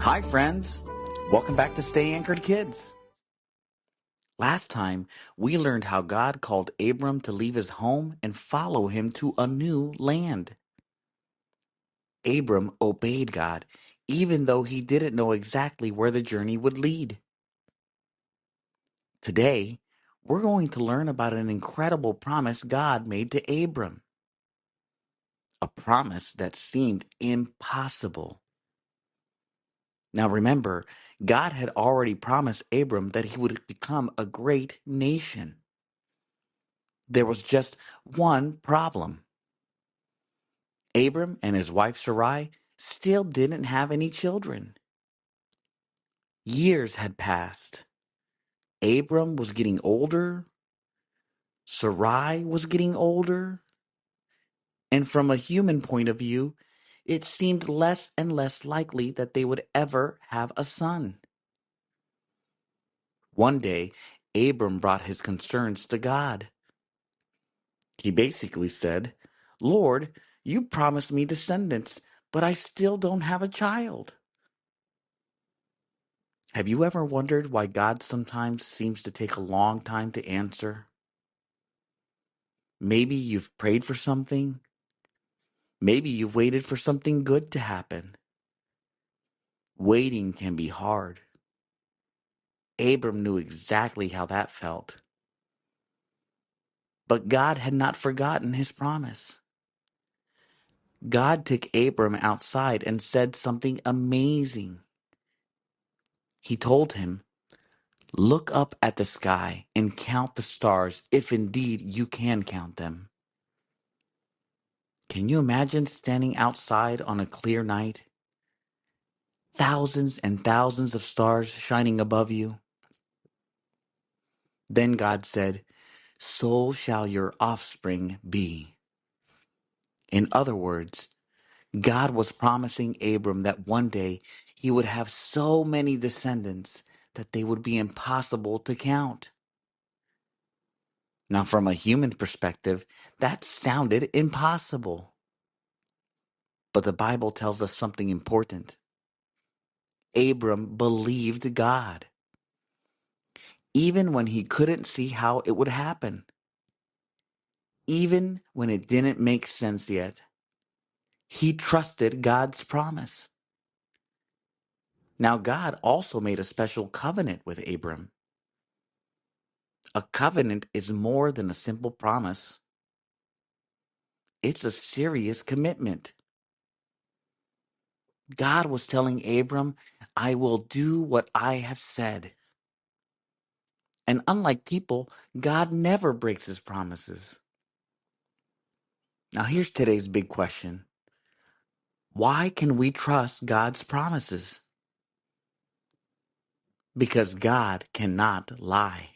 Hi, friends. Welcome back to Stay Anchored Kids. Last time, we learned how God called Abram to leave his home and follow him to a new land. Abram obeyed God, even though he didn't know exactly where the journey would lead. Today, we're going to learn about an incredible promise God made to Abram. A promise that seemed impossible. Now remember, God had already promised Abram that he would become a great nation. There was just one problem. Abram and his wife Sarai still didn't have any children. Years had passed. Abram was getting older. Sarai was getting older. And from a human point of view, it seemed less and less likely that they would ever have a son. One day, Abram brought his concerns to God. He basically said, "Lord, you promised me descendants, but I still don't have a child." Have you ever wondered why God sometimes seems to take a long time to answer? Maybe you've prayed for something. Maybe you've waited for something good to happen. Waiting can be hard. Abram knew exactly how that felt. But God had not forgotten his promise. God took Abram outside and said something amazing. He told him, "Look up at the sky and count the stars if indeed you can count them." Can you imagine standing outside on a clear night? Thousands and thousands of stars shining above you. Then God said, "So shall your offspring be." In other words, God was promising Abram that one day he would have so many descendants that they would be impossible to count. Now, from a human perspective, that sounded impossible. But the Bible tells us something important. Abram believed God, even when he couldn't see how it would happen, even when it didn't make sense yet. He trusted God's promise. Now, God also made a special covenant with Abram. A covenant is more than a simple promise. It's a serious commitment. God was telling Abram, "I will do what I have said." And unlike people, God never breaks his promises. Now, here's today's big question. Why can we trust God's promises? Because God cannot lie.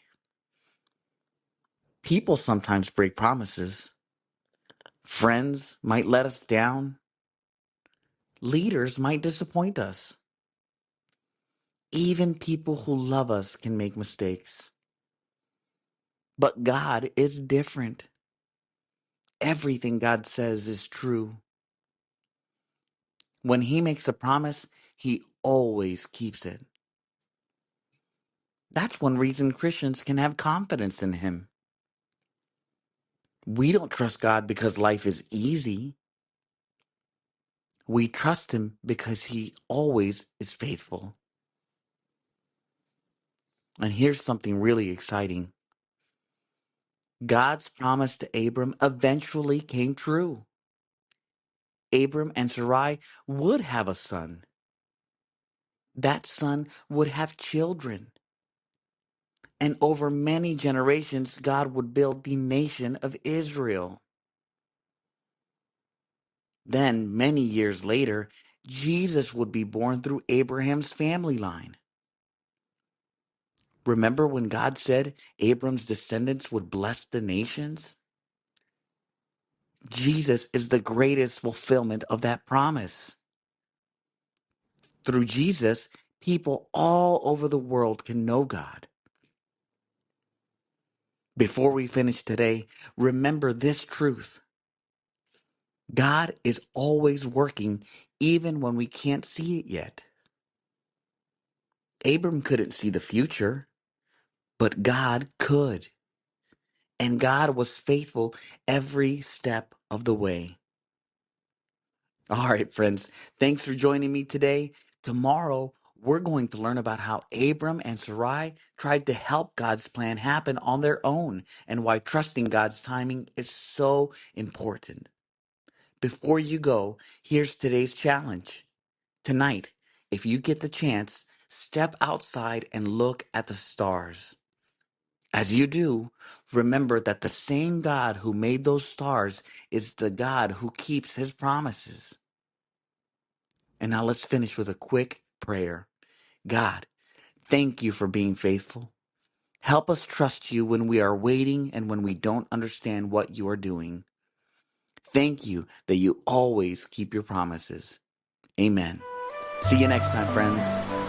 People sometimes break promises. Friends might let us down. Leaders might disappoint us. Even people who love us can make mistakes. But God is different. Everything God says is true. When He makes a promise, He always keeps it. That's one reason Christians can have confidence in Him. We don't trust God because life is easy. We trust Him because He always is faithful. And here's something really exciting. God's promise to Abram eventually came true. Abram and Sarai would have a son. That son would have children. And over many generations, God would build the nation of Israel. Then, many years later, Jesus would be born through Abraham's family line. Remember when God said Abram's descendants would bless the nations? Jesus is the greatest fulfillment of that promise. Through Jesus, people all over the world can know God. Before we finish today, remember this truth. God is always working even when we can't see it yet. Abram couldn't see the future, but God could. And God was faithful every step of the way. All right, friends, thanks for joining me today. Tomorrow, we're going to learn about how Abram and Sarai tried to help God's plan happen on their own and why trusting God's timing is so important. Before you go, here's today's challenge. Tonight, if you get the chance, step outside and look at the stars. As you do, remember that the same God who made those stars is the God who keeps his promises. And now let's finish with a quick prayer. God, thank you for being faithful. Help us trust you when we are waiting and when we don't understand what you are doing. Thank you that you always keep your promises. Amen. See you next time, friends.